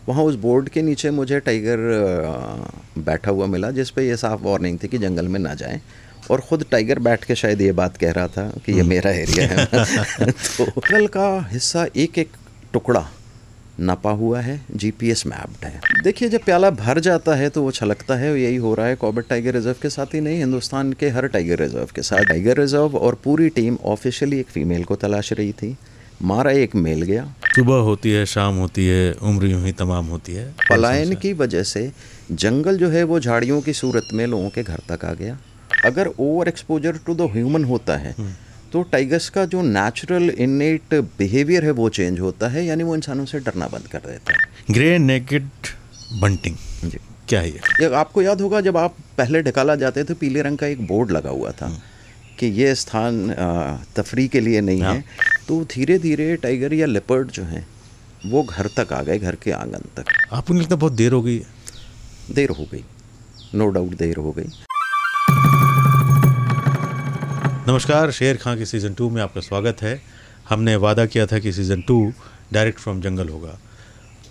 वहाँ उस बोर्ड के नीचे मुझे टाइगर बैठा हुआ मिला, जिस पे ये साफ वार्निंग थी कि जंगल में ना जाएं, और ख़ुद टाइगर बैठ के शायद ये बात कह रहा था कि ये मेरा एरिया है। तो जंगल का हिस्सा एक एक टुकड़ा नापा हुआ है, जीपीएस मैप्ड है। देखिए, जब प्याला भर जाता है तो वो छलकता है, यही हो रहा है कॉर्बेट टाइगर रिजर्व के साथ ही नहीं, हिंदुस्तान के हर टाइगर रिजर्व के साथ। टाइगर रिजर्व और पूरी टीम ऑफिशियली एक फ़ीमेल को तलाश रही थी, मारा एक मेल गया। सुबह होती है, शाम होती है, उम्र यूं ही तमाम होती है। पलायन की वजह से जंगल जो है वो झाड़ियों की सूरत में लोगों के घर तक आ गया। अगर over exposure to the human होता है तो टाइगर्स का जो नेचुरल इनेट बिहेवियर है वो चेंज होता है, यानी वो इंसानों से डरना बंद कर देता है। ग्रे नेकेड बंटिंग जी, क्या है ये? आपको याद होगा जब आप पहले ढकाला जाते थे, पीले रंग का एक बोर्ड लगा हुआ था कि ये स्थान तफरी के लिए नहीं है। तो धीरे धीरे टाइगर या लेपर्ड जो हैं वो घर तक आ गए, घर के आंगन तक। आपको नहीं लगता बहुत देर हो गई है? देर हो गई, नो डाउट देर हो गई। नमस्कार, शेर खां के सीज़न 2 में आपका स्वागत है। हमने वादा किया था कि सीज़न 2 डायरेक्ट फ्रॉम जंगल होगा,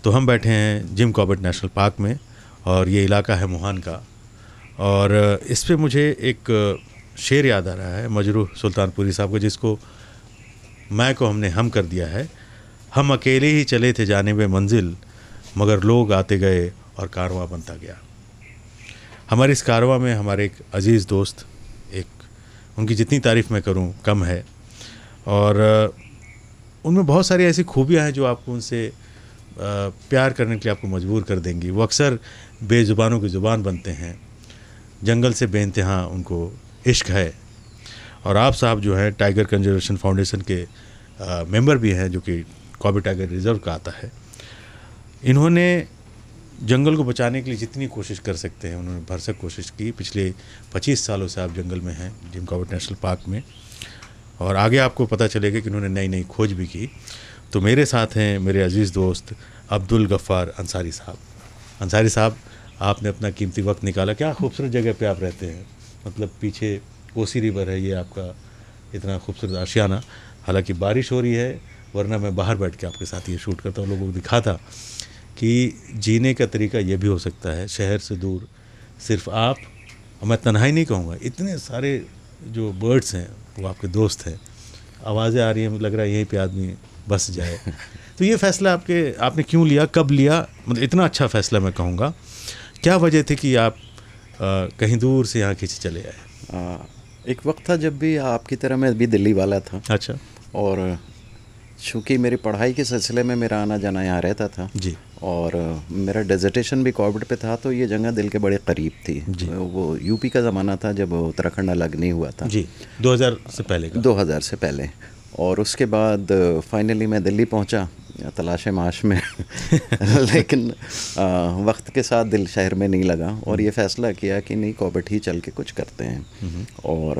तो हम बैठे हैं जिम कॉर्बेट नेशनल पार्क में, और ये इलाका है मुहान का। और इस पे मुझे एक शेर याद आ रहा है मजरूह सुल्तानपुरी साहब का, जिसको मैं को हमने हम कर दिया है। हम अकेले ही चले थे जानिबे मंजिल, मगर लोग आते गए और कारवां बनता गया। हमारे इस कारवां में हमारे एक अजीज़ दोस्त, उनकी जितनी तारीफ़ मैं करूं कम है, और उनमें बहुत सारी ऐसी खूबियां हैं जो आपको उनसे प्यार करने के लिए आपको मजबूर कर देंगी। वो अक्सर बेज़ुबानों की ज़ुबान बनते हैं, जंगल से बेइंतहा उनको इश्क है। और आप साहब जो हैं टाइगर कंजर्वेशन फाउंडेशन के मेंबर भी हैं, जो कि कॉर्बेट टाइगर रिजर्व का आता है। इन्होंने जंगल को बचाने के लिए जितनी कोशिश कर सकते हैं उन्होंने भरसक कोशिश की। पिछले 25 सालों से आप जंगल में हैं जिम कॉर्बेट नेशनल पार्क में, और आगे आपको पता चलेगा कि उन्होंने नई नई खोज भी की। तो मेरे साथ हैं मेरे अजीज़ दोस्त अब्दुल गफ़ार अंसारी साहब। अंसारी साहब, आपने अपना कीमती वक्त निकाला। क्या खूबसूरत जगह पे आप रहते हैं, मतलब पीछे कोसी रिवर है, ये आपका इतना खूबसूरत आशियाना। हालांकि बारिश हो रही है, वरना मैं बाहर बैठ के आपके साथ ये शूट करता हूँ, लोगों को दिखाता कि जीने का तरीका ये भी हो सकता है। शहर से दूर सिर्फ आप, और मैं तन्हाई नहीं कहूँगा, इतने सारे जो बर्ड्स हैं वो आपके दोस्त हैं। आवाज़ें आ रही हैं, मुझे लग रहा है यहीं पे आदमी बस जाए। तो ये फ़ैसला आपने क्यों लिया, कब लिया? मतलब इतना अच्छा फ़ैसला मैं कहूँगा। क्या वजह थी कि आप कहीं दूर से यहाँ खींच चले आए? एक वक्त था जब भी आपकी तरह मैं भी दिल्ली वाला था। अच्छा। और चूँकि मेरी पढ़ाई के सिलसिले में मेरा आना जाना यहाँ रहता था जी, और मेरा डेजर्टेशन भी कॉर्बेट पे था, तो ये जगह दिल के बड़े करीब थी जी। वो यूपी का ज़माना था जब उत्तराखंड अलग नहीं हुआ था जी, 2000 से पहले का। 2000 से पहले। और उसके बाद फाइनली मैं दिल्ली पहुँचा तलाश माश में लेकिन वक्त के साथ दिल शहर में नहीं लगा, और ये फ़ैसला किया कि नहीं, कॉर्बेट ही चल के कुछ करते हैं। और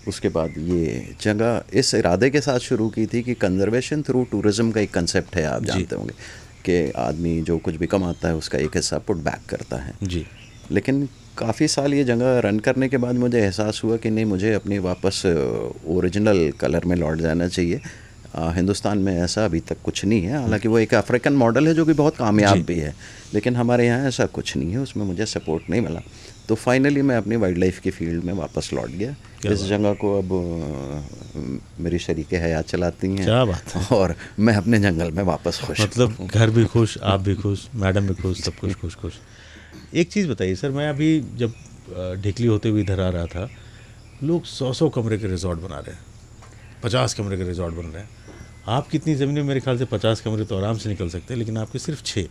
उसके बाद ये जगह इस इरादे के साथ शुरू की थी कि कंजर्वेशन थ्रू टूरिज़्म का एक कंसेप्ट है, आप जानते होंगे कि आदमी जो कुछ भी कमाता है उसका एक हिस्सा पुट बैक करता है जी। लेकिन काफ़ी साल ये जगह रन करने के बाद मुझे एहसास हुआ कि नहीं, मुझे अपनी वापस ओरिजिनल कलर में लौट जाना चाहिए। हिंदुस्तान में ऐसा अभी तक कुछ नहीं है, हालांकि वो एक अफ्रीकन मॉडल है जो कि बहुत कामयाब भी है, लेकिन हमारे यहाँ ऐसा कुछ नहीं है, उसमें मुझे सपोर्ट नहीं मिला। तो फाइनली मैं अपनी वाइल्ड लाइफ की फील्ड में वापस लौट गया। इस जगह को अब मेरी शरीके हयात चलाती हैं। क्या बात है। और मैं अपने जंगल में वापस खुश, मतलब घर भी खुश, आप भी खुश, मैडम भी खुश, सब कुछ खुश खुश। एक चीज़ बताइए सर, मैं अभी जब ढिकली होते हुए इधर आ रहा था, लोग 100 कमरे के रिजॉर्ट बना रहे हैं, 50 कमरे के रिजॉर्ट बन रहे हैं। आप कितनी ज़मीन में? मेरे ख्याल से 50 कमरे तो आराम से निकल सकते हैं, लेकिन आपके सिर्फ 6।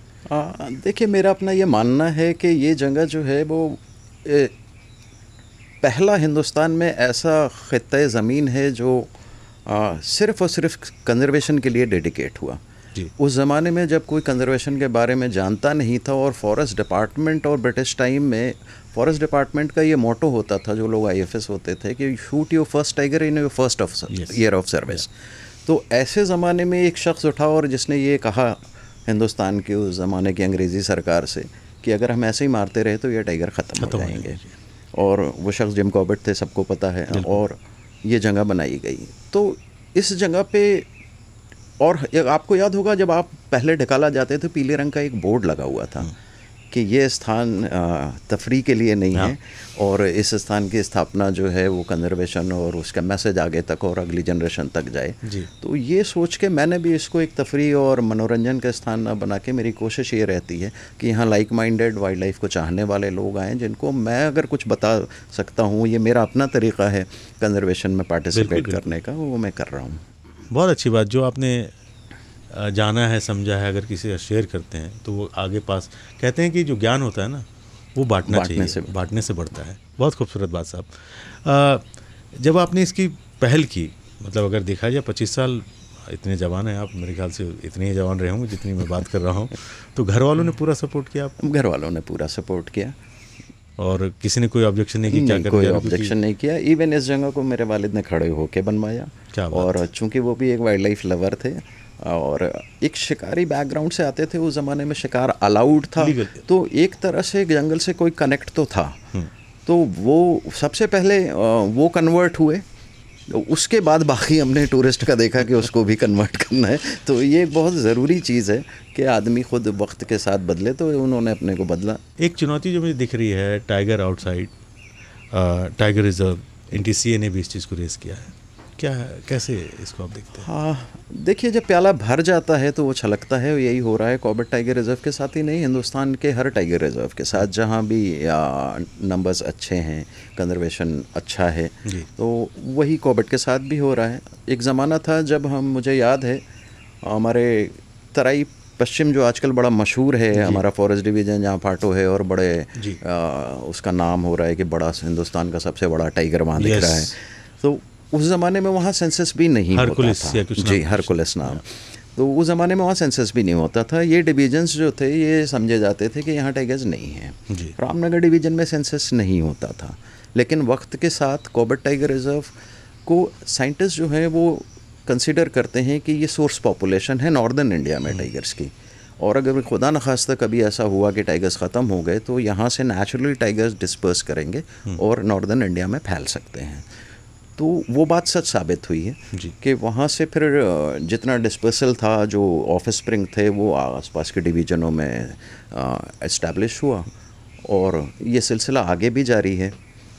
देखिए, मेरा अपना ये मानना है कि ये जगह जो है वो पहला हिंदुस्तान में ऐसा खित्ता ज़मीन है जो सिर्फ़ और सिर्फ कंजर्वेशन के लिए डेडिकेट हुआ जी। उस ज़माने में जब कोई कंजर्वेशन के बारे में जानता नहीं था, और फॉरेस्ट डिपार्टमेंट और ब्रिटिश टाइम में फॉरेस्ट डिपार्टमेंट का ये मोटो होता था, जो लोग IFS होते थे, कि shoot your first tiger in your first year of service. तो ऐसे ज़माने में एक शख्स उठा और जिसने ये कहा हिंदुस्तान के उस ज़माने की अंग्रेज़ी सरकार से कि अगर हम ऐसे ही मारते रहे तो ये टाइगर ख़त्म हो जाएंगे। और वो शख्स जिम कॉर्बेट थे, सबको पता है, और ये जगह बनाई गई। तो इस जगह पे और आपको याद होगा जब आप पहले ढकाला जाते थे पीले रंग का एक बोर्ड लगा हुआ था कि ये स्थान तफरी के लिए नहीं है और इस स्थान की स्थापना जो है वो कंजर्वेशन और उसका मैसेज आगे तक और अगली जनरेशन तक जाए जी। तो ये सोच के मैंने भी इसको एक तफरी और मनोरंजन का स्थान बना के मेरी कोशिश ये रहती है कि यहाँ लाइक माइंडेड वाइल्ड लाइफ को चाहने वाले लोग आएँ जिनको मैं अगर कुछ बता सकता हूँ, ये मेरा अपना तरीका है कंजर्वेशन में पार्टिसिपेट करने का, वो मैं कर रहा हूँ। बहुत अच्छी बात, जो आपने जाना है समझा है अगर किसी का शेयर करते हैं तो वो आगे पास, कहते हैं कि जो ज्ञान होता है ना वो बांटना चाहिए, बांटने से बढ़ता है। बहुत खूबसूरत बात साहब। जब आपने इसकी पहल की, मतलब अगर देखा जाए 25 साल, इतने जवान हैं आप, मेरे ख्याल से इतने ही जवान रहे होंगे जितनी मैं बात कर रहा हूँ, तो घर वालों ने पूरा सपोर्ट किया? घर वालों ने पूरा सपोर्ट किया और किसी ने कोई ऑब्जेक्शन नहीं किया? क्या कोई ऑब्जेक्शन नहीं किया। इवन इस जगह को मेरे वालिद ने खड़े होकर बनवाया। क्या और चूंकि वो भी एक वाइल्ड लाइफ लवर थे और एक शिकारी बैकग्राउंड से आते थे, उस ज़माने में शिकार अलाउड था, तो एक तरह से जंगल से कोई कनेक्ट तो था। तो वो सबसे पहले वो कन्वर्ट हुए, तो उसके बाद बाकी हमने टूरिस्ट का देखा कि उसको भी कन्वर्ट करना है। तो ये एक बहुत ज़रूरी चीज़ है कि आदमी खुद वक्त के साथ बदले, तो उन्होंने अपने को बदला। एक चुनौती जो मुझे दिख रही है, tiger outside, tiger reserve, NTCA ने भी इस चीज़ को रेस किया है, क्या कैसे इसको आप देखते हैं? हाँ, देखिए जब प्याला भर जाता है तो वो छलकता है, यही हो रहा है कॉर्बेट टाइगर रिजर्व के साथ ही नहीं, हिंदुस्तान के हर टाइगर रिजर्व के साथ जहाँ भी नंबर्स अच्छे हैं, कंजर्वेशन अच्छा है, तो वही कॉर्बेट के साथ भी हो रहा है। एक ज़माना था जब मुझे याद है हमारे तराई पश्चिम जो आजकल बड़ा मशहूर है, हमारा फॉरेस्ट डिवीज़न जहाँ पाटो है और बड़े उसका नाम हो रहा है कि बड़ा हिंदुस्तान का सबसे बड़ा टाइगर वहाँ दिख रहा है, तो उस ज़माने में वहाँ सेंसस भी नहीं होता था। जी, हरकुलिस नाम। तो उस ज़माने में वहाँ सेंसस भी नहीं होता था। ये डिवीजन्स जो थे ये समझे जाते थे कि यहाँ टाइगर्स नहीं हैं। रामनगर डिवीज़न में सेंसस नहीं होता था, लेकिन वक्त के साथ कॉर्बेट टाइगर रिजर्व को साइंटिस्ट जो हैं वो कंसिडर करते हैं कि ये सोर्स पॉपुलेशन है नॉर्दर्न इंडिया में टाइगर्स की, और अगर खुदा न खास्ता कभी ऐसा हुआ कि टाइगर्स ख़त्म हो गए तो यहाँ से नेचुरली टाइगर्स डिस्पर्स करेंगे और नॉर्दर्न इंडिया में फैल सकते हैं। तो वो बात सच साबित हुई है कि वहाँ से फिर जितना डिस्पर्सल था, जो ऑफिस स्प्रिंग थे वो आसपास के डिवीज़नों में इस्टेब्लिश हुआ और ये सिलसिला आगे भी जारी है।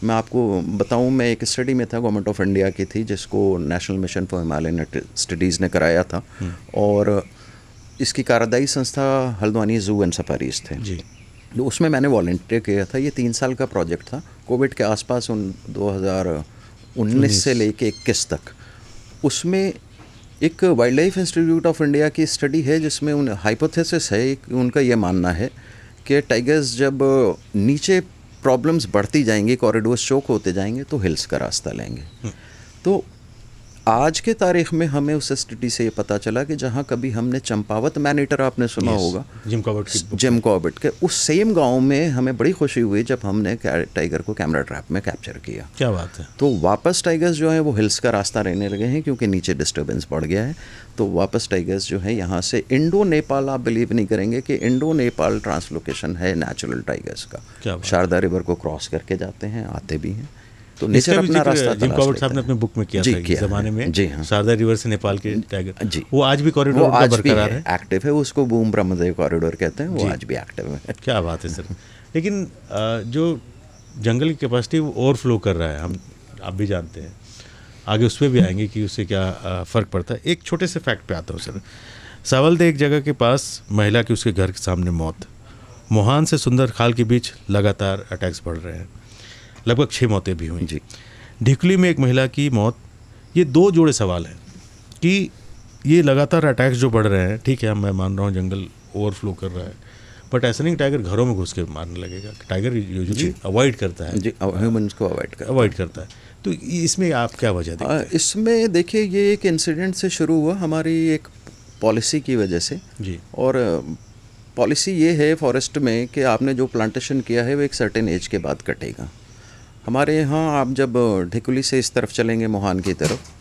मैं आपको बताऊं, मैं एक स्टडी में था, गवर्नमेंट ऑफ इंडिया की थी, जिसको national mission for Himalayan studies ने कराया था और इसकी कार्यदायी संस्था हल्द्वानी ज़ू एंड सफारीज़ थे जी। तो उसमें मैंने वॉलंटियर किया था। ये 3 साल का प्रोजेक्ट था, कोविड के आसपास 2019 से लेके 21 तक। उसमें एक wild life institute of India की स्टडी है जिसमें हाइपोथेसिस है, उनका ये मानना है कि टाइगर्स जब नीचे प्रॉब्लम्स बढ़ती जाएंगी, कॉरिडोर्स चोक होते जाएंगे, तो हिल्स का रास्ता लेंगे। तो आज के तारीख में हमें उस स्टडी से ये पता चला कि जहाँ कभी हमने चंपावत मैनीटर आपने सुना होगा, जिम कॉर्बेट के उस सेम गांव में हमें बड़ी खुशी हुई जब हमने टाइगर को कैमरा ट्रैप में कैप्चर किया। क्या बात है। तो वापस टाइगर्स जो है वो हिल्स का रास्ता रहने लगे हैं क्योंकि नीचे डिस्टर्बेंस बढ़ गया है। तो वापस टाइगर्स जो है यहाँ से इंडो नेपाल, आप बिलीव नहीं करेंगे कि इंडो नेपाल ट्रांसलोकेशन है नेचुरल टाइगर्स का। शारदा रिवर को क्रॉस करके जाते हैं, आते भी हैं। तो नेचर अपना रास्ता जिम कॉर्बेट साहब ने अपने बुक में किया था कि ज़माने में जी हाँ, शारदा रिवर से नेपाल के टाइगर जी, वो आज भी कॉरिडोर बरकरार है, एक्टिव है। उसको बूम ब्रह्मदेव कॉरिडोर कहते हैं, वो आज भी एक्टिव है। क्या बात है सर। लेकिन जो जंगल की कैपेसिटी वो ओवरफ्लो कर रहा है, हम आप भी जानते हैं, आगे उस पर भी आएंगे कि उससे क्या फ़र्क पड़ता है। एक छोटे से फैक्ट पे आता हूँ सर। सावल एक जगह के पास महिला की उसके घर के सामने मौत, मोहान से सुंदर खाल के बीच लगातार अटैक्स बढ़ रहे हैं, लगभग 6 मौतें भी हुई जी। ढिकली में एक महिला की मौत। ये 2 जोड़े सवाल हैं कि ये लगातार अटैक्स जो बढ़ रहे हैं, ठीक है मैं मान रहा हूँ जंगल ओवरफ्लो कर रहा है, बट ऐसा नहीं टाइगर घरों में घुस के मारने लगेगा। टाइगर यूजुअली अवॉइड करता है जी, ह्यूमन्स को अवॉइड करता है। तो इसमें आप क्या वजह देखते हैं? इसमें देखिए ये एक इंसिडेंट से शुरू हुआ, हमारी एक पॉलिसी की वजह से जी। और पॉलिसी ये है फॉरेस्ट में कि आपने जो प्लांटेशन किया है वो एक सर्टेन एज के बाद कटेगा। हमारे यहाँ आप जब ढिकुली से इस तरफ चलेंगे मोहान की तरफ,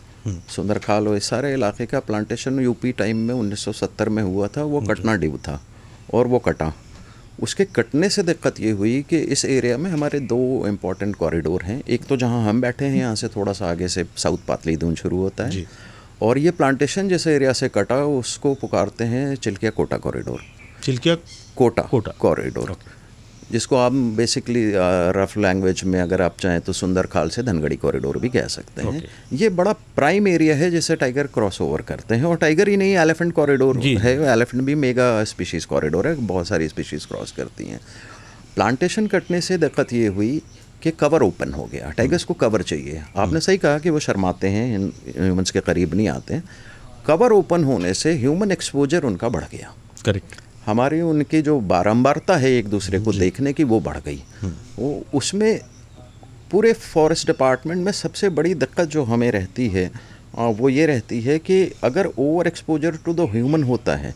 सुंदरखाल और इस सारे इलाके का प्लांटेशन यूपी टाइम में 1970 में हुआ था, वो कटना ड्यू था और वो कटा। उसके कटने से दिक्कत ये हुई कि इस एरिया में हमारे 2 इम्पॉर्टेंट कॉरिडोर हैं। एक तो जहाँ हम बैठे हैं यहाँ से थोड़ा सा आगे से साउथ पातली दून शुरू होता है, और ये प्लांटेशन जिस एरिया से कटा उसको पुकारते हैं चिल्किया कोटा कॉरिडोर। चिल्किया कोटा कॉरिडोर, जिसको आप बेसिकली रफ लैंग्वेज में अगर आप चाहें तो सुंदर खाल से धनगढ़ी कॉरिडोर भी कह सकते हैं। ये बड़ा प्राइम एरिया है जिसे टाइगर क्रॉस ओवर करते हैं, और टाइगर ही नहीं, एलिफेंट कॉरिडोर है, एलिफेंट भी मेगा स्पीशीज़ कॉरिडोर है, बहुत सारी स्पीशीज़ क्रॉस करती हैं। प्लांटेशन कटने से दिक्कत ये हुई कि कवर ओपन हो गया, टाइगर्स को कवर चाहिए। आपने सही कहा कि वो शर्माते हैं, ह्यूमंस के करीब नहीं आते हैं। कवर ओपन होने से ह्यूमन एक्सपोजर उनका बढ़ गया। करेक्ट। हमारी उनकी जो बारंबारता है एक दूसरे को देखने की वो बढ़ गई। वो उसमें पूरे फॉरेस्ट डिपार्टमेंट में सबसे बड़ी दिक्कत जो हमें रहती है वो ये रहती है कि अगर over exposure to the human होता है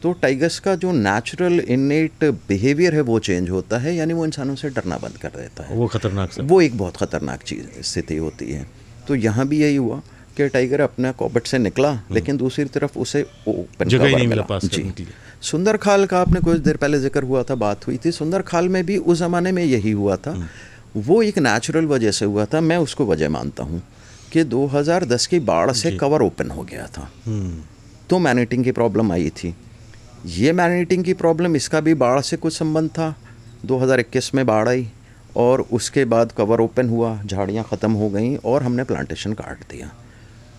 तो टाइगर्स का जो नेचुरल इनेट बिहेवियर है वो चेंज होता है, यानी वो इंसानों से डरना बंद कर देता है। वो खतरनाक वो एक बहुत ख़तरनाक चीज़ स्थिति होती है। तो यहाँ भी यही हुआ कि टाइगर अपना कॉबट से निकला, लेकिन दूसरी तरफ उसे ओपन जगह नहीं मिला पास करने के लिए। सुंदर खाल का आपने कुछ देर पहले जिक्र हुआ था, बात हुई थी। सुंदर खाल में भी उस ज़माने में यही हुआ था। वो एक नेचुरल वजह से हुआ था, मैं उसको वजह मानता हूँ कि 2010 की बाढ़ से कवर ओपन हो गया था, तो मैनेटिंग की प्रॉब्लम आई थी। ये मैनेटिंग की प्रॉब्लम, इसका भी बाढ़ से कुछ संबंध था। 2021 में बाढ़ आई और उसके बाद कवर ओपन हुआ, झाड़ियाँ ख़त्म हो गई और हमने प्लांटेशन काट दिया।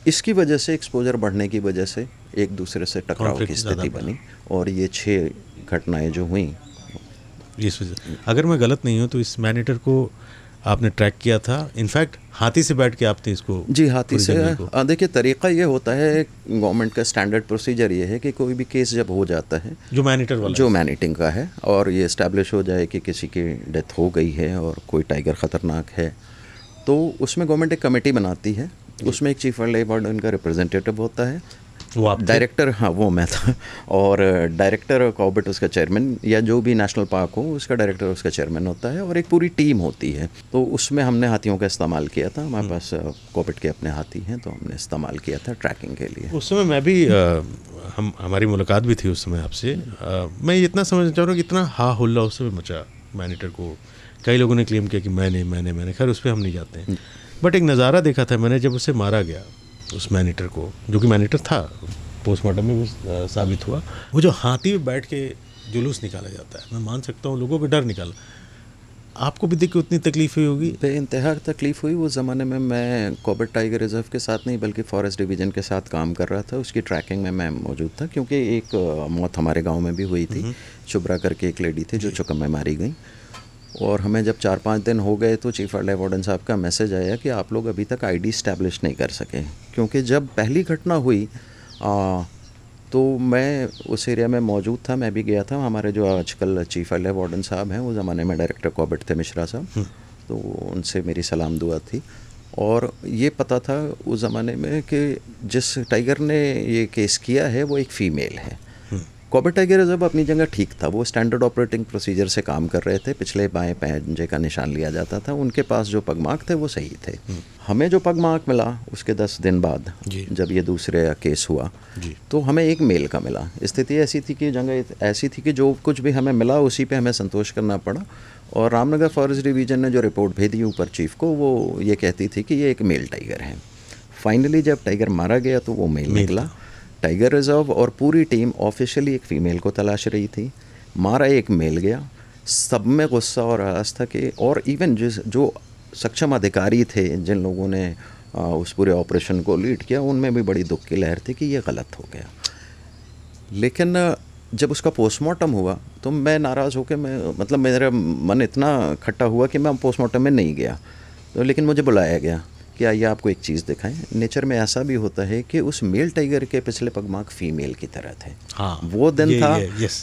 इसकी वजह से एक्सपोजर बढ़ने की वजह से एक दूसरे से टकराव की स्थिति बनी और ये 6 घटनाएं जो हुई इस वजह। अगर मैं गलत नहीं हूँ तो इस मैनेटर को आपने ट्रैक किया था, इनफैक्ट हाथी से बैठ के आपने इसको? जी, हाथी से। देखिए, तरीका ये होता है, गवर्नमेंट का स्टैंडर्ड प्रोसीजर ये है कि कोई भी केस जब हो जाता है जो मैनेटर वाला, जो मैनेटिंग का है, और ये इस्टेब्लिश हो जाए कि किसी की डेथ हो गई है और कोई टाइगर ख़तरनाक है, तो उसमें गवर्नमेंट एक कमेटी बनाती है। उसमें एक चीफ वाइल्ड लाइफ वार्डन का रिप्रेजेंटेटिव होता है, वो आप डायरेक्टर, हाँ वो मैं था, और डायरेक्टर कॉर्बेट उसका चेयरमैन, या जो भी नेशनल पार्क हो उसका डायरेक्टर उसका चेयरमैन होता है, और एक पूरी टीम होती है। तो उसमें हमने हाथियों का इस्तेमाल किया था। हमारे पास कॉर्बेट के अपने हाथी हैं, तो हमने इस्तेमाल किया था ट्रैकिंग के लिए। उस समय मैं भी हमारी मुलाकात भी थी उस समय आपसे। मैं इतना समझना चाह रहा हूँ कि इतना हा हुल्ला उस समय मचा मैनेटर को। कई लोगों ने क्लेम किया कि मैंने खैर उस पर हम नहीं जाते हैं, बट एक नज़ारा देखा था मैंने जब उसे मारा गया, उस मैनेटर को, जो कि मैनेटर था, पोस्टमार्टम में भी साबित हुआ। वो जो हाथी में बैठ के जुलूस निकाला जाता है, मैं मान सकता हूँ लोगों को डर निकाला। आपको भी देख के उतनी तकलीफ हुई होगी? बेइंतहा तकलीफ हुई। उस ज़माने में मैं कॉर्बेट टाइगर रिजर्व के साथ नहीं बल्कि फॉरेस्ट डिवीज़न के साथ काम कर रहा था। उसकी ट्रैकिंग में मैं मौजूद था, क्योंकि एक मौत हमारे गाँव में भी हुई थी। शुभ्रा करके एक लेडी थी जो चुकम में मारी गई, और हमें जब 4-5 दिन हो गए तो चीफ वाइल्ड लाइफ वार्डन साहब का मैसेज आया कि आप लोग अभी तक आईडी इस्टेब्लिश नहीं कर सके। क्योंकि जब पहली घटना हुई तो मैं उस एरिया में मौजूद था, मैं भी गया था। हमारे जो आजकल चीफ वाइल्ड लाइफ वार्डन साहब हैं, वो ज़माने में डायरेक्टर कॉर्बेट थे, मिश्रा साहब, तो उनसे मेरी सलाम दुआ थी। और ये पता था उस ज़माने में कि जिस टाइगर ने ये केस किया है वो एक फ़ीमेल है। कॉर्बेट टाइगर रिजर्व अपनी जगह ठीक था, वो स्टैंडर्ड ऑपरेटिंग प्रोसीजर से काम कर रहे थे। पिछले बाएं पंजे का निशान लिया जाता था, उनके पास जो पगमार्क थे वो सही थे। हमें जो पगमार्क मिला उसके 10 दिन बाद जब ये दूसरे केस हुआ तो हमें एक मेल का मिला। स्थिति ऐसी थी कि जगह ऐसी थी कि जो कुछ भी हमें मिला उसी पे हमें संतोष करना पड़ा। और रामनगर फॉरेस्ट डिवीज़न ने जो रिपोर्ट भेजी ऊपर चीफ को, वो ये कहती थी कि ये एक मेल टाइगर है। फाइनली जब टाइगर मारा गया तो वो मेल निकला। टाइगर रिजर्व और पूरी टीम ऑफिशियली एक फ़ीमेल को तलाश रही थी, मारा एक मेल गया। सब में गुस्सा और आस्था के, और इवन जो सक्षम अधिकारी थे जिन लोगों ने उस पूरे ऑपरेशन को लीड किया, उनमें भी बड़ी दुख की लहर थी कि ये गलत हो गया। लेकिन जब उसका पोस्टमार्टम हुआ तो मैं नाराज़ होकर, मतलब मेरा मन इतना खट्टा हुआ कि मैं पोस्टमार्टम में नहीं गया। तो लेकिन मुझे बुलाया गया कि आइए आपको एक चीज़ दिखाएं। नेचर में ऐसा भी होता है कि उस मेल टाइगर के पिछले पगमार्क फीमेल की तरह थे। हाँ, वो दिन था।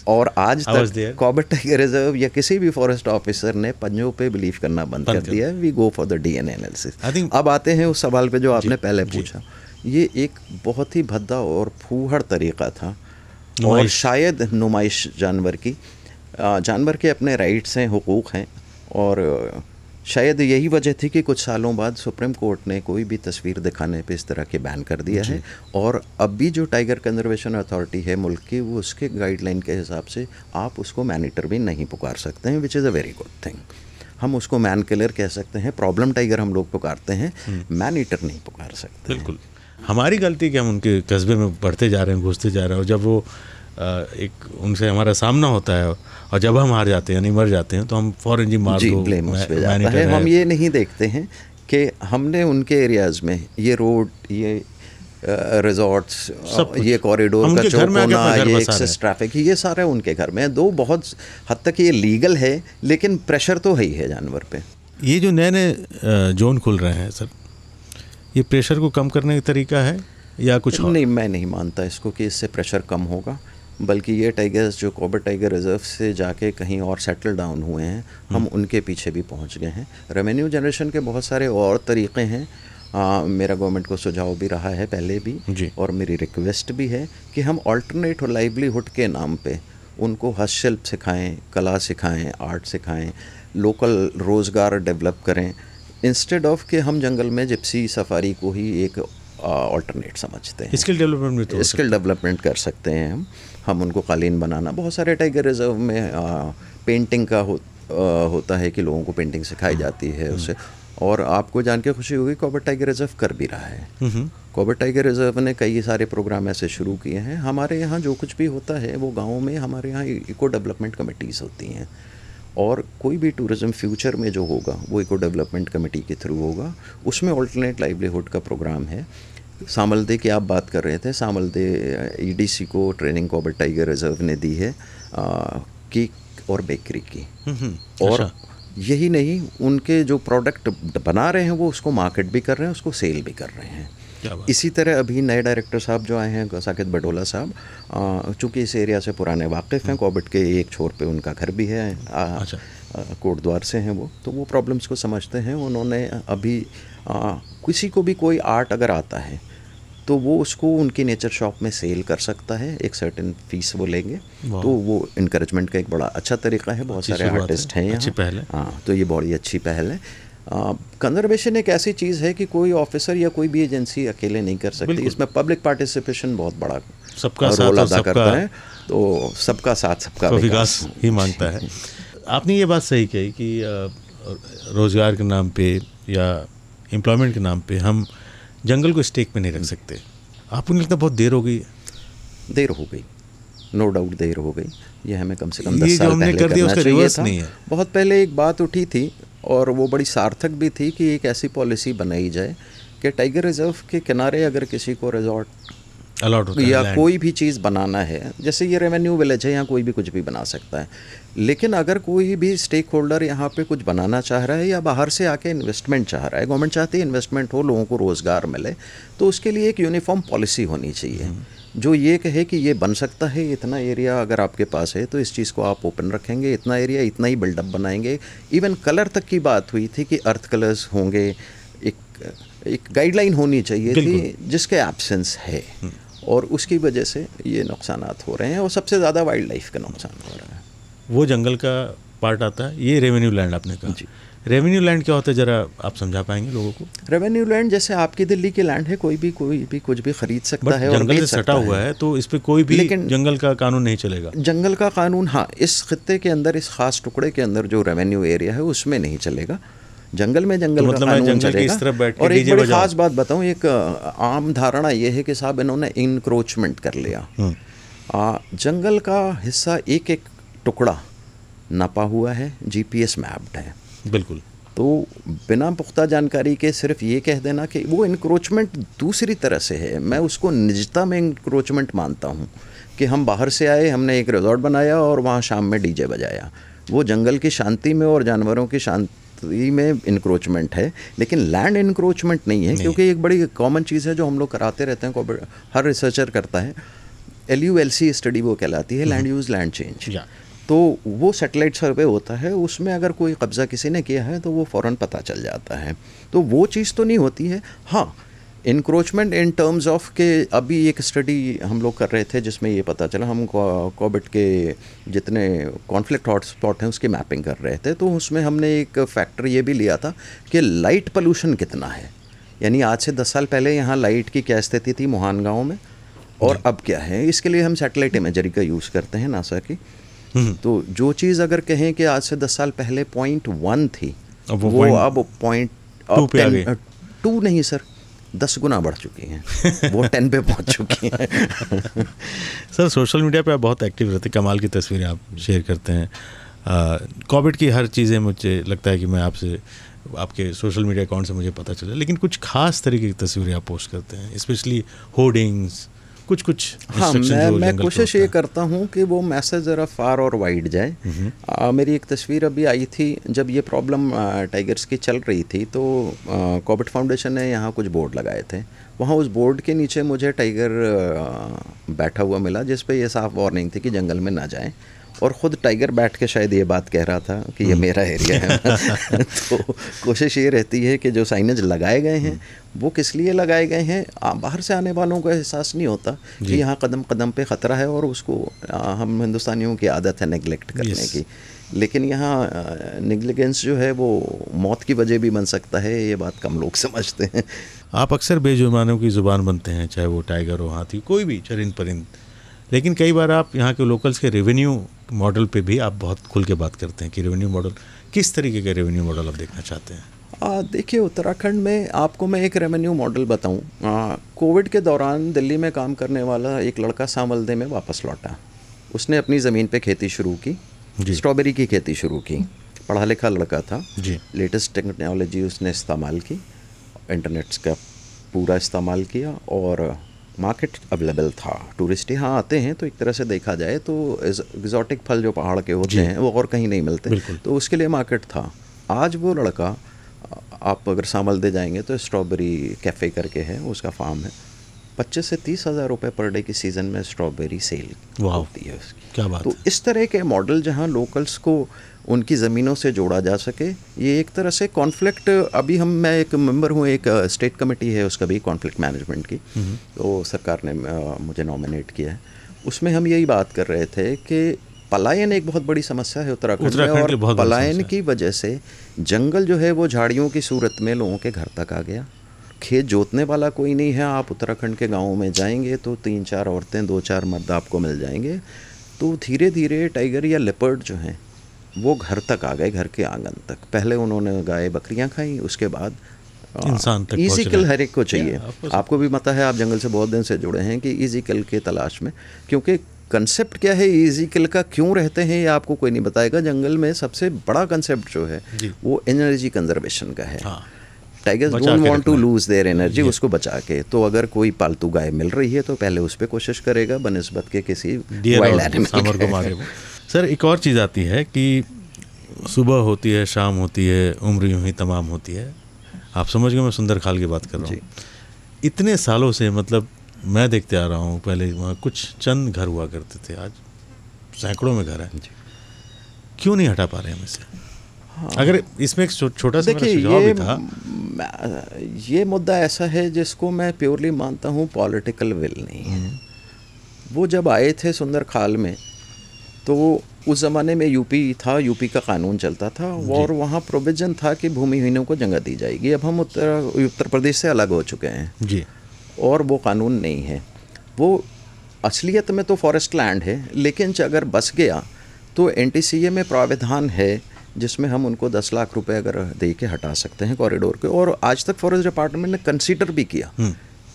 और आज तक कॉर्बेट टाइगर रिजर्व या किसी भी फॉरेस्ट ऑफिसर ने पंजों पे बिलीव करना बंद कर दिया है। We go for the DNA analysis. अब आते हैं उस सवाल पे जो आपने पहले पूछा। ये एक बहुत ही भद्दा और फूहड़ तरीका था, और शायद नुमाइश जानवर की। जानवर के अपने राइट्स हैं, हुकूक हैं, और शायद यही वजह थी कि कुछ सालों बाद सुप्रीम कोर्ट ने कोई भी तस्वीर दिखाने पे इस तरह के बैन कर दिया है। और अब भी जो टाइगर कंजर्वेशन अथॉरिटी है मुल्क की, वो उसके गाइडलाइन के हिसाब से आप उसको मैनेटर भी नहीं पुकार सकते हैं, which is a very good thing. हम उसको मैन किलर कह सकते हैं, प्रॉब्लम टाइगर हम लोग पुकारते हैं, मैनेटर नहीं पुकार सकते। बिल्कुल। हमारी गलती कि हम उनके कस्बे में बढ़ते जा रहे हैं, घुसते जा रहे हैं, और जब वो एक उनसे हमारा सामना होता है और जब हम हार जाते हैं यानी मर जाते हैं तो हम फौरन जी मार दो, ब्लेम उस पे जाता है। हम ये नहीं देखते हैं कि हमने उनके एरियाज़ में ये रोड, ये रिजॉर्ट्स, ये कॉरिडोर का चौक होना, ये एक्सेस ट्रैफिक, ये सारा उनके घर में। दो बहुत हद तक ये लीगल है, लेकिन प्रेशर तो है ही है जानवर पे। ये जो नए नए जोन खुल रहे हैं सर, ये प्रेशर को कम करने का तरीका है या कुछ और? नहीं, मैं नहीं मानता इसको कि इससे प्रेशर कम होगा, बल्कि ये टाइगर्स जो कॉर्बेट टाइगर रिजर्व से जाके कहीं और सेटल डाउन हुए हैं, हम उनके पीछे भी पहुंच गए हैं। रेवेन्यू जनरेशन के बहुत सारे और तरीक़े हैं। मेरा गवर्नमेंट को सुझाव भी रहा है पहले भी जी। और मेरी रिक्वेस्ट भी है कि हम अल्टरनेट लाइवलीहुड के नाम पे उनको हस्तशिल्प सिखाएं, कला सिखाएं, आर्ट सिखाएं, लोकल रोज़गार डेवलप करें, इंस्टेड ऑफ कि हम जंगल में जिप्सी सफारी को ही एक अल्टरनेट समझते हैं। स्किल डेवलपमेंट में तो स्किल डेवलपमेंट कर सकते हैं हम उनको कालीन बनाना। बहुत सारे टाइगर रिजर्व में पेंटिंग का होता है कि लोगों को पेंटिंग सिखाई जाती है उससे। और आपको जान के खुशी होगी, कॉर्बेट टाइगर रिजर्व कर भी रहा है। कॉर्बेट टाइगर रिजर्व ने कई सारे प्रोग्राम ऐसे शुरू किए हैं। हमारे यहाँ जो कुछ भी होता है वो गाँव में हमारे यहाँ इको डेवलपमेंट कमेटीज़ होती हैं, और कोई भी टूरिज़्म फ्यूचर में जो होगा वो इको डेवलपमेंट कमेटी के थ्रू होगा। उसमें ऑल्टरनेट लाइवलीहुड का प्रोग्राम है। सामलदे की आप बात कर रहे थे, सामलदे ईडीसी को ट्रेनिंग कॉर्बेट टाइगर रिजर्व ने दी है केक और बेकरी की। और यही नहीं, उनके जो प्रोडक्ट बना रहे हैं वो उसको मार्केट भी कर रहे हैं, उसको सेल भी कर रहे हैं। इसी तरह अभी नए डायरेक्टर साहब जो आए हैं, साकिब बडोला साहब, चूँकि इस एरिया से पुराने वाकिफ़ हैं, कॉर्बेट के एक छोर पे उनका घर भी है, कोटद्वार से हैं वो, तो वो प्रॉब्लम्स को समझते हैं। उन्होंने अभी किसी को भी कोई आर्ट अगर आता है तो वो उसको उनकी नेचर शॉप में सेल कर सकता है, एक सर्टेन फीस वो लेंगे, तो वो इनकरेजमेंट का एक बड़ा अच्छा तरीका है। बहुत सारे आर्टिस्ट हैं यहाँ। हाँ, तो ये बड़ी अच्छी पहल है। कंजर्वेशन एक ऐसी चीज़ है कि कोई ऑफिसर या कोई भी एजेंसी अकेले नहीं कर सकती। इसमें पब्लिक पार्टिसिपेशन बहुत बड़ा रोल अदा करता है। तो सबका साथ सबका विकास ही मांगता है। आपने ये बात सही कही कि रोज़गार के नाम पे या एम्प्लॉयमेंट के नाम पे हम जंगल को स्टेक में नहीं रख सकते। आपको नहीं लगता बहुत देर हो गई है? देर हो गई, नो डाउट देर हो गई। ये हमें कम से कम 10 साल पहले करना चाहिए था। नहीं है। बहुत पहले एक बात उठी थी और वो बड़ी सार्थक भी थी कि एक ऐसी पॉलिसी बनाई जाए कि टाइगर रिजर्व के किनारे अगर किसी को रिजॉर्ट या कोई भी चीज़ बनाना है, जैसे ये रेवेन्यू विलेज है, यहाँ कोई भी कुछ भी बना सकता है, लेकिन अगर कोई भी स्टेक होल्डर यहाँ पे कुछ बनाना चाह रहा है या बाहर से आके इन्वेस्टमेंट चाह रहा है, गवर्नमेंट चाहती है इन्वेस्टमेंट हो, लोगों को रोज़गार मिले, तो उसके लिए एक यूनिफॉर्म पॉलिसी होनी चाहिए जो ये कहे कि ये बन सकता है, इतना एरिया अगर आपके पास है तो इस चीज़ को आप ओपन रखेंगे, इतना एरिया इतना ही बिल्डअप बनाएंगे। इवन कलर तक की बात हुई थी कि अर्थ कलर्स होंगे, एक गाइडलाइन होनी चाहिए थी जिसके एब्सेंस है, और उसकी वजह से ये नुकसानात हो रहे हैं और सबसे ज़्यादा वाइल्ड लाइफ का नुकसान हो रहा है। वो जंगल का पार्ट आता है। ये रेवेन्यू लैंड आपने कहा जी, रेवेन्यू लैंड क्या होता है, ज़रा आप समझा पाएंगे लोगों को? रेवेन्यू लैंड जैसे आपकी दिल्ली की लैंड है, कोई भी कुछ भी खरीद सकता है, जंगल से सटा हुआ है, तो इस पे कोई भी जंगल का कानून नहीं चलेगा। जंगल का कानून, हाँ, इस खित्ते के अंदर, इस खास टुकड़े के अंदर जो रेवेन्यू एरिया है उसमें नहीं चलेगा। जंगल में जंगल का कानून चलेगा। और एक बड़ी खास बात बताऊं, एक आम धारणा ये है कि साहब इन्होंने इंक्रोचमेंट कर लिया। जंगल का हिस्सा एक एक टुकड़ा नापा हुआ है, जीपीएस मैप्ड है, बिल्कुल। तो बिना पुख्ता जानकारी के सिर्फ ये कह देना कि वो इंक्रोचमेंट दूसरी तरह से है, मैं उसको निजता में इंक्रोचमेंट मानता हूँ कि हम बाहर से आए, हमने एक रिजॉर्ट बनाया और वहाँ शाम में डीजे बजाया। वो जंगल की शांति में और जानवरों की शांति में इंक्रोचमेंट है, लेकिन लैंड इंक्रोचमेंट नहीं है, क्योंकि एक बड़ी कॉमन चीज़ है जो हम लोग कराते रहते हैं, हर रिसर्चर करता है, LULC स्टडी वो कहलाती है, लैंड यूज़ लैंड चेंज। तो वो सैटेलाइट सर्वे होता है, उसमें अगर कोई कब्ज़ा किसी ने किया है तो वो फ़ौरन पता चल जाता है। तो वो चीज़ तो नहीं होती है। हाँ, इंक्रोचमेंट इन टर्म्स ऑफ के अभी एक स्टडी हम लोग कर रहे थे जिसमें ये पता चला, हम कॉर्बेट के जितने कॉन्फ्लिक्ट हॉटस्पॉट हैं उसकी मैपिंग कर रहे थे, तो उसमें हमने एक फैक्टर ये भी लिया था कि लाइट पोल्यूशन कितना है। यानी आज से 10 साल पहले यहाँ लाइट की क्या स्थिति थी मोहान गाँव में और अब क्या है। इसके लिए हम सैटेलाइट इमेजरी का यूज़ करते हैं, नासा की। तो जो चीज़ अगर कहें कि आज से 10 साल पहले 0.1 थी, वो अब 0.2 नहीं सर, 10 गुना बढ़ चुकी हैं, वो 10 पे पहुंच चुकी हैं। सर सोशल मीडिया पे आप बहुत एक्टिव रहते हैं, कमाल की तस्वीरें आप शेयर करते हैं। कोविड की हर चीज़ें मुझे लगता है कि मैं आपसे आपके सोशल मीडिया अकाउंट से मुझे पता चला, लेकिन कुछ खास तरीके की तस्वीरें आप पोस्ट करते हैं, स्पेशली होर्डिंग्स, कुछ हाँ, मैं कोशिश ये करता हूँ कि वो मैसेज ज़रा फार और वाइड जाए। मेरी एक तस्वीर अभी आई थी जब ये प्रॉब्लम टाइगर्स की चल रही थी, तो कॉबेट फाउंडेशन ने यहाँ कुछ बोर्ड लगाए थे। वहाँ उस बोर्ड के नीचे मुझे टाइगर बैठा हुआ मिला, जिस पे ये साफ वार्निंग थी कि जंगल में ना जाएं, और ख़ुद टाइगर बैठ के शायद ये बात कह रहा था कि ये मेरा एरिया है। तो कोशिश ये रहती है कि जो साइनेज लगाए गए हैं वो किस लिए लगाए गए हैं, बाहर से आने वालों को एहसास नहीं होता कि यहाँ कदम कदम पे ख़तरा है, और उसको हम हिंदुस्तानियों की आदत है नेगलेक्ट करने की। लेकिन यहाँ नेग्लिजेंस जो है वो मौत की वजह भी बन सकता है, ये बात कम लोग समझते हैं। आप अक्सर बेजुबानों की ज़ुबान बनते हैं, चाहे वो टाइगर हो, हाथी, कोई भी चरिंद परिंद, लेकिन कई बार आप यहाँ के लोकल्स के रेवेन्यू मॉडल पे भी आप बहुत खुल के बात करते हैं कि रेवेन्यू मॉडल, किस तरीके के रेवेन्यू मॉडल आप देखना चाहते हैं? देखिए, उत्तराखंड में आपको मैं एक रेवेन्यू मॉडल बताऊं। कोविड के दौरान दिल्ली में काम करने वाला एक लड़का सामलदे में वापस लौटा। उसने अपनी ज़मीन पे खेती शुरू की, स्ट्रॉबेरी की खेती शुरू की। पढ़ा लिखा लड़का था जी। लेटेस्ट टेक्नोलॉजी उसने इस्तेमाल की, इंटरनेट का पूरा इस्तेमाल किया, और मार्केट अवेलेबल था। टूरिस्ट यहाँ आते हैं, तो एक तरह से देखा जाए तो एग्जॉटिक फल जो पहाड़ के होते हैं वो और कहीं नहीं मिलते, तो उसके लिए मार्केट था। आज वो लड़का, आप अगर सामलदे जाएंगे तो स्ट्रॉबेरी कैफ़े करके है, उसका फार्म है, 25 से 30 हज़ार रुपये पर डे की सीज़न में स्ट्रॉबेरी सेल होती है उसकी। क्या बात तो है। इस तरह के मॉडल जहाँ लोकल्स को उनकी ज़मीनों से जोड़ा जा सके, ये एक तरह से कॉन्फ्लिक्ट, अभी मैं एक मेंबर हूँ, एक स्टेट कमेटी है उसका भी, कॉन्फ्लिक्ट मैनेजमेंट की, तो सरकार ने मुझे नॉमिनेट किया है। उसमें हम यही बात कर रहे थे कि पलायन एक बहुत बड़ी समस्या है उत्तराखंड में, और पलायन की वजह से जंगल जो है वो झाड़ियों की सूरत में लोगों के घर तक आ गया। खेत जोतने वाला कोई नहीं है। आप उत्तराखंड के गाँव में जाएंगे तो 3-4 औरतें, 2-4 मर्द आपको मिल जाएंगे। तो धीरे धीरे टाइगर या लेपर्ड जो हैं वो घर तक आ गए, घर के आंगन तक। पहले उन्होंने गाय बकरियां खाई, उसके बाद इंसान तक ईजी किल हर एक को चाहिए। आपको भी पता है, आप जंगल से बहुत दिन से जुड़े हैं, कि ईजी किल के तलाश में, क्योंकि कंसेप्ट क्या है ईजी किल का, क्यों रहते हैं ये आपको कोई नहीं बताएगा। जंगल में सबसे बड़ा कंसेप्ट जो है वो एनर्जी कंजर्वेशन का है। Tigers don't want to lose their energy, उसको बचा के। तो अगर कोई पालतू गाय मिल रही है तो पहले उस पर कोशिश करेगा बनिस्बत के किसी वाइल्ड एनिमल को मारे। सर एक और चीज़ आती है कि सुबह होती है, शाम होती है, उम्र यूं ही तमाम होती है। आप समझ गए मैं सुंदर खाल की बात कर रहा हूँ। इतने सालों से मतलब मैं देखते आ रहा हूँ, पहले वहाँ कुछ चंद घर हुआ करते थे, आज सैकड़ों में घर हैं। क्यों नहीं हटा पा रहे हम इसे? अगर इसमें एक छोटा सा सुझाव भी था। ये मुद्दा ऐसा है जिसको मैं प्योरली मानता हूँ पॉलिटिकल विल नहीं है। वो जब आए थे सुंदर खाल में, तो उस ज़माने में यूपी था, यूपी का कानून चलता था, और वहाँ प्रोविज़न था कि भूमिहीनों को जगह दी जाएगी। अब हम उत्तर प्रदेश से अलग हो चुके हैं जी, और वो कानून नहीं है। वो असलियत में तो फॉरेस्ट लैंड है, लेकिन अगर बस गया तो NTCA में प्रावधान है जिसमें हम उनको 10 लाख रुपए अगर दे के हटा सकते हैं कॉरिडोर के। और आज तक फॉरेस्ट डिपार्टमेंट ने कंसीडर भी किया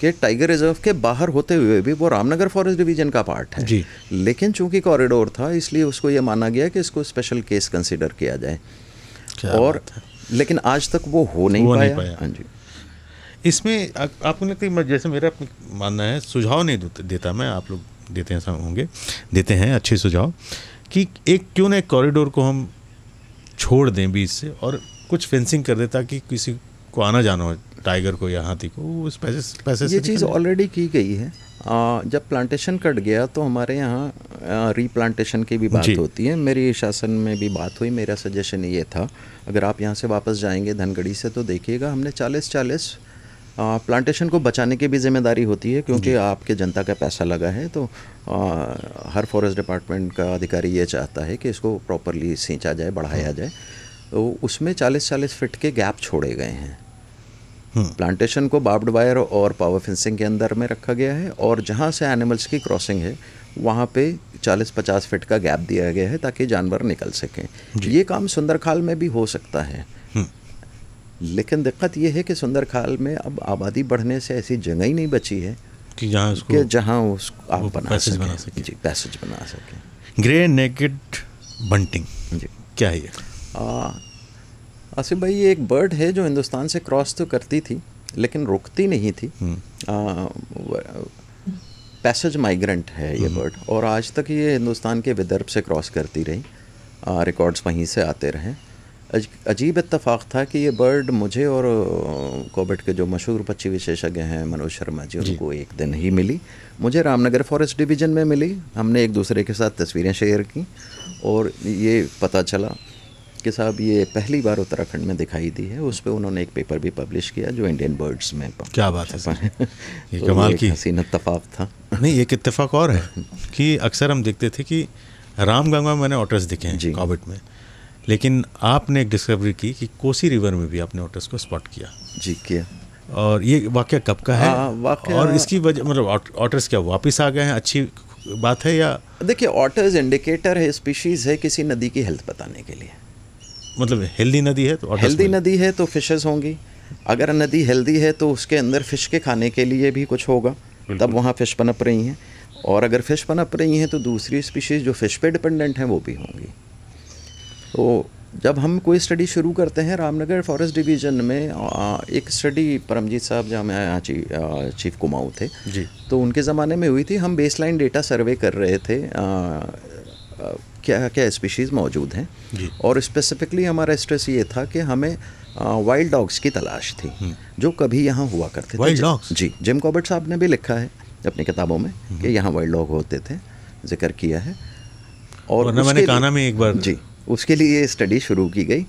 कि टाइगर रिजर्व के बाहर होते हुए भी वो रामनगर फॉरेस्ट डिवीजन का पार्ट है जी। लेकिन चूंकि कॉरिडोर था, इसलिए उसको ये माना गया कि इसको स्पेशल केस कंसीडर किया जाए। और लेकिन आज तक वो हो नहीं पाया। हाँ जी, इसमें आपको लगता है, जैसे मेरा मानना है, सुझाव नहीं देता मैं, आप लोग देते हैं होंगे, देते हैं अच्छे सुझाव, कि एक क्यों ना एक कॉरिडोर को हम छोड़ दें बीच से और कुछ फेंसिंग कर दे ताकि किसी को आना जाना हो, टाइगर को या हाथी को, उस पैसे ये चीज़ ऑलरेडी की गई है। जब प्लांटेशन कट गया तो हमारे यहाँ रीप्लांटेशन की भी बात होती है। मेरी शासन में भी बात हुई। मेरा सजेशन ये था, अगर आप यहाँ से वापस जाएंगे धनगढ़ी से तो देखिएगा, हमने 40-40 प्लांटेशन को बचाने की भी जिम्मेदारी होती है, क्योंकि आपके जनता का पैसा लगा है। तो हर फॉरेस्ट डिपार्टमेंट का अधिकारी ये चाहता है कि इसको प्रॉपरली सींचा जाए, बढ़ाया जाए। तो उसमें 40-40 फीट के गैप छोड़े गए हैं। प्लांटेशन को बार्ब्ड वायर और पावर फेंसिंग के अंदर में रखा गया है, और जहाँ से एनिमल्स की क्रॉसिंग है वहाँ पे 40-50 फीट का गैप दिया गया है ताकि जानवर निकल सकें। ये काम सुंदरखाल में भी हो सकता है। लेकिन दिक्कत ये है कि सुंदरखाल में अब आबादी बढ़ने से ऐसी जगह ही नहीं बची है कि जहाँ आप बना सकें। जी, पैसेज बना सकें। ग्रे नेकेड बंटिंग जी, क्या है ये? आसिफ भाई, ये एक बर्ड है जो हिंदुस्तान से क्रॉस तो करती थी लेकिन रुकती नहीं थी। पैसेज माइग्रेंट है ये बर्ड, और आज तक ये हिंदुस्तान के विदर्भ से क्रॉस करती रही। रिकॉर्ड्स वहीं से आते रहे। अजीब इत्तेफाक था कि ये बर्ड मुझे और कॉर्बेट के जो मशहूर पक्षी विशेषज्ञ हैं मनोज शर्मा जी, उनको एक दिन ही मिली। मुझे रामनगर फॉरेस्ट डिवीज़न में मिली। हमने एक दूसरे के साथ तस्वीरें शेयर की और ये पता चला कि साहब ये पहली बार उत्तराखंड में दिखाई दी है। उस पर उन्होंने एक पेपर भी पब्लिश किया जो इंडियन बर्ड्स में। क्या बात है सर, ये तो कमाल की हसीन इत्तेफाक था। नहीं, एक इत्तेफाक और है कि अक्सर हम देखते थे कि रामगंगा में मैंने ऑटर्स दिखे हैं कॉर्बेट में, लेकिन आपने एक डिस्कवरी की कि कोसी रिवर में भी आपने ऑटर्स को स्पॉट किया। जी, किया। और ये वाकया कब का है? और इसकी वजह मतलब ऑटर्स क्या वापस आ गए हैं, अच्छी बात है या? देखिए, ऑटर्स इंडिकेटर है, स्पीशीज़ है किसी नदी की हेल्थ बताने के लिए। मतलब हेल्दी नदी है तो हेल्दी नदी है तो फिशेस होंगी। अगर नदी हेल्दी है तो उसके अंदर फ़िश के खाने के लिए भी कुछ होगा, तब वहाँ फ़िश पनप रही हैं। और अगर फ़िश पनप रही हैं तो दूसरी स्पीशीज़ जो फ़िश पे डिपेंडेंट हैं वो भी होंगी। तो जब हम कोई स्टडी शुरू करते हैं रामनगर फॉरेस्ट डिवीज़न में, एक स्टडी परमजीत साहब जहाँ मैं चीफ कुमाऊँ थे जी, तो उनके ज़माने में हुई थी। हम बेसलाइन डेटा सर्वे कर रहे थे क्या क्या स्पीशीज़ मौजूद हैं, और स्पेसिफिकली हमारा स्ट्रेस ये था कि हमें वाइल्ड डॉग्स की तलाश थी जो कभी यहाँ हुआ करते थे। Wild dogs? जी, जिम कॉर्बेट साहब ने भी लिखा है अपनी किताबों में कि यहाँ वाइल्ड डॉग होते थे, जिक्र किया है। और मैंने काना में एक बार जी, उसके लिए स्टडी शुरू की गई।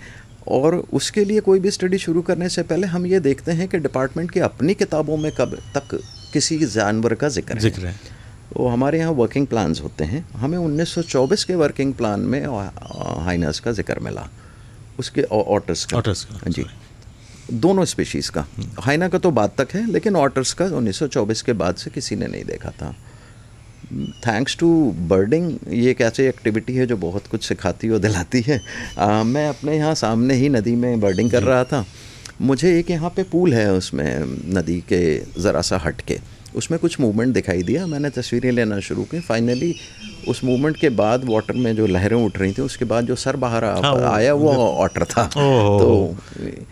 और उसके लिए कोई भी स्टडी शुरू करने से पहले हम ये देखते हैं कि डिपार्टमेंट की अपनी किताबों में कब तक किसी जानवर का जिक्र है। तो हमारे यहाँ वर्किंग प्लान्स होते हैं। हमें 1924 के वर्किंग प्लान में हाइनस का जिक्र मिला, उसके ऑटर्स का जी, दोनों स्पीशीज़ का। हाइना का तो बाद तक है, लेकिन ऑटर्स का 1924 के बाद से किसी ने नहीं देखा था। थैंक्स टू बर्डिंग, ये एक ऐसी एक्टिविटी है जो बहुत कुछ सिखाती और दिलाती है। मैं अपने यहाँ सामने ही नदी में बर्डिंग कर रहा था। मुझे एक यहाँ पे पूल है, उसमें नदी के ज़रा सा हट के उसमें कुछ मूवमेंट दिखाई दिया। मैंने तस्वीरें लेना शुरू की। फाइनली उस मूवमेंट के बाद वाटर में जो लहरें उठ रही थी, उसके बाद जो सर बाहर आया वो ऑटर था। तो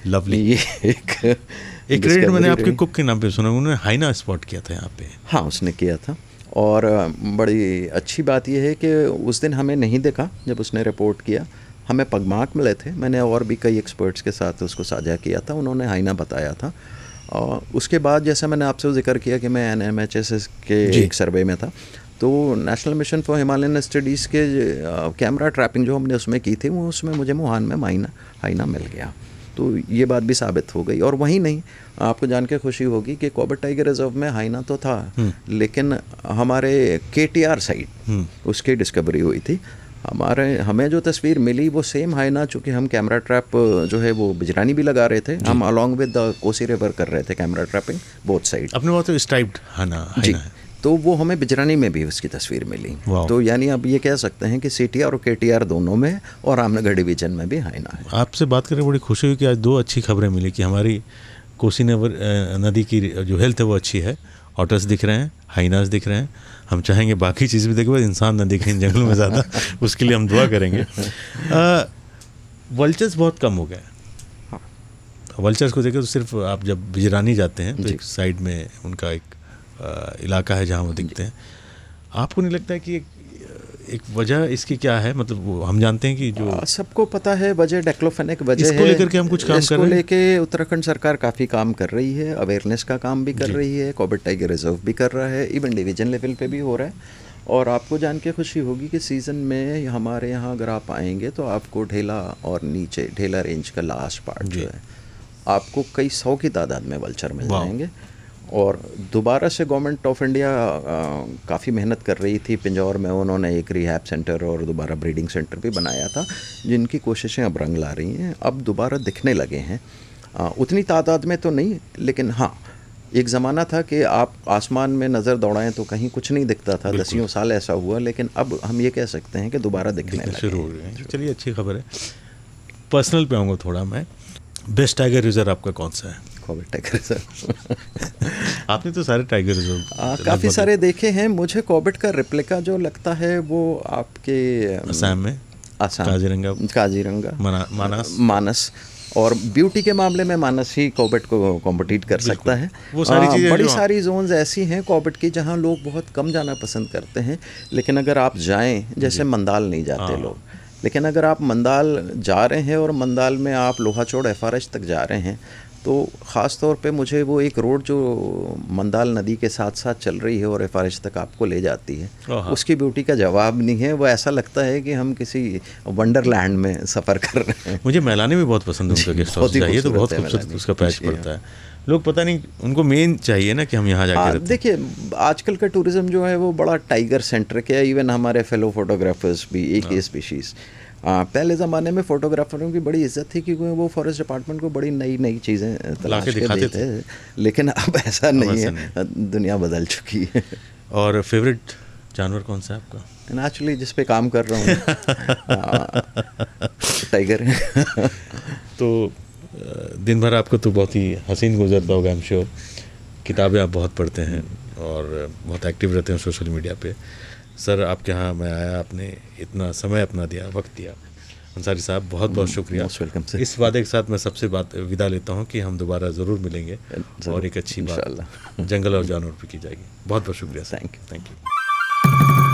लवली। ये एक क्रेडिट मैंने आपके कुक के नाम पे सुना, उन्होंने हाइना स्पॉट किया था यहाँ पे। हाँ, उसने किया था। और बड़ी अच्छी बात यह है कि उस दिन हमें नहीं देखा जब उसने रिपोर्ट किया, हमें पगमार्क मिले थे। मैंने और भी कई एक्सपर्ट्स के साथ उसको साझा किया था, उन्होंने हाइना बताया था। और उसके बाद जैसे मैंने आपसे जिक्र किया कि मैं NMHS के एक सर्वे में था, तो national mission for Himalayan studies के कैमरा ट्रैपिंग जो हमने उसमें की थी, वो उसमें मुझे मुहान में हाइना मिल गया। तो ये बात भी साबित हो गई। और वहीं नहीं, आपको जान के खुशी होगी कि कॉर्बेट टाइगर रिजर्व में हाइना तो था, लेकिन हमारे KTR साइड उसकी डिस्कवरी हुई थी। हमें जो तस्वीर मिली वो सेम हाइना, चूँकि हम कैमरा ट्रैप जो है वो बिजरानी भी लगा रहे थे, हम along with the Kosi river कर रहे थे कैमरा ट्रैपिंग बोथ साइड। अपने बात तो स्ट्राइप्ड हाइना जी, तो वो हमें बिजरानी में भी उसकी तस्वीर मिली। तो यानी अब ये कह सकते हैं कि CTR और KTR दोनों में, और रामनगर डिवीज़न में भी हाइना है। आपसे बात करके बड़ी खुशी हुई कि आज दो अच्छी खबरें मिली कि हमारी कोसी नदी की जो हेल्थ है वो अच्छी है। ऑटर्स दिख रहे हैं, हाइनास दिख रहे हैं। हम चाहेंगे बाकी चीज़ भी देखें, बस इंसान ना दिखें जंगल में ज़्यादा, उसके लिए हम दुआ करेंगे। वल्चर्स बहुत कम हो गए। वल्चर्स को देखें तो सिर्फ आप जब बिजरानी जाते हैं तो एक साइड में उनका एक इलाका है जहाँ वो दिखते हैं। आपको नहीं लगता है कि एक वजह इसकी क्या है? मतलब हम जानते हैं कि जो सबको पता है वजह डाइक्लोफेनेक वजह है। इसको लेकर के हम कुछ काम कर रहे हैं। इसको लेके उत्तराखंड सरकार काफ़ी काम कर रही है, अवेयरनेस का काम भी कर रही है, कॉर्बेट टाइगर रिजर्व भी कर रहा है, इवन डिवीजन लेवल पे भी हो रहा है। और आपको जान के खुशी होगी कि सीज़न में हमारे यहाँ अगर आप आएंगे तो आपको ढेला और नीचे ढेला रेंज का लास्ट पार्ट जो है, आपको कई 100 की तादाद में वल्चर मिल जाएंगे। और दोबारा से गवर्नमेंट ऑफ इंडिया काफ़ी मेहनत कर रही थी। पिंजौर में उन्होंने एक रिहैब सेंटर और दोबारा ब्रीडिंग सेंटर भी बनाया था, जिनकी कोशिशें अब रंग ला रही हैं। अब दोबारा दिखने लगे हैं, उतनी तादाद में तो नहीं, लेकिन हाँ, एक ज़माना था कि आप आसमान में नज़र दौड़ाएं तो कहीं कुछ नहीं दिखता था। 10 साल ऐसा हुआ, लेकिन अब हम ये कह सकते हैं कि दोबारा दिखने शुरू हो रहे हैं। चलिए, अच्छी खबर है। पर्सनल पे आऊँगा थोड़ा मैं। बेस्ट टाइगर रिजर्व आपका कौन सा है? Corbett tiger reserve. आपने तो सारे टाइगर रिजर्व काफ़ी सारे देखे हैं। मुझे कॉर्बेट का रेप्लिका जो लगता है वो आपके असम में, काजीरंगा, मानस। और ब्यूटी के मामले में मानस ही कॉर्बेट को कॉम्पिटिट कर सकता है। वो सारी चीज़ें बड़ी सारी जोन्स ऐसी हैं कॉर्बेट की जहाँ लोग बहुत कम जाना पसंद करते हैं, लेकिन अगर आप जाएं, जैसे मंदाल नहीं जाते लोग, लेकिन अगर आप मंदाल जा रहे हैं और मंदाल में आप लोहाचोड़ FRH तक जा रहे हैं, तो ख़ास तौर पे मुझे वो एक रोड जो मंदाल नदी के साथ साथ चल रही है और FRH तक आपको ले जाती है, उसकी ब्यूटी का जवाब नहीं है। वो ऐसा लगता है कि हम किसी वंडरलैंड में सफ़र कर रहे हैं। मुझे मैलानी भी बहुत पसंद है, उनका गेस्ट हाउस जाइए तो बहुत खूबसूरत उसका पैच पड़ता है। लोग पता नहीं, उनको मेन चाहिए ना कि हम यहाँ जाके रहते हैं। देखिए आजकल का टूरिज़्म जो है वो बड़ा टाइगर सेंट्रिक है। इवन हमारे फेलो फोटोग्राफर्स भी एक ही स्पीशीज़। पहले ज़माने में फ़ोटोग्राफरों की बड़ी इज्जत थी क्योंकि वो फॉरेस्ट डिपार्टमेंट को बड़ी नई नई चीज़ें तलाश के देते थे, लेकिन अब ऐसा नहीं है, दुनिया बदल चुकी है। और फेवरेट जानवर कौन सा है आपका? नेचुरली जिस पे काम कर रहा हूँ टाइगर है। तो दिन भर आपको तो बहुत ही हसीन गुजरता होगा, आई एम श्योर। किताबें आप बहुत पढ़ते हैं और बहुत एक्टिव रहते हैं सोशल मीडिया पे। सर आपके यहाँ मैं आया, आपने इतना समय अपना दिया, वक्त दिया। अंसारी साहब बहुत बहुत शुक्रिया। Welcome sir. इस वादे के साथ मैं सबसे विदा लेता हूँ कि हम दोबारा ज़रूर मिलेंगे और एक अच्छी बात जंगल और जानवर पे की जाएगी। बहुत बहुत शुक्रिया सर। Thank you.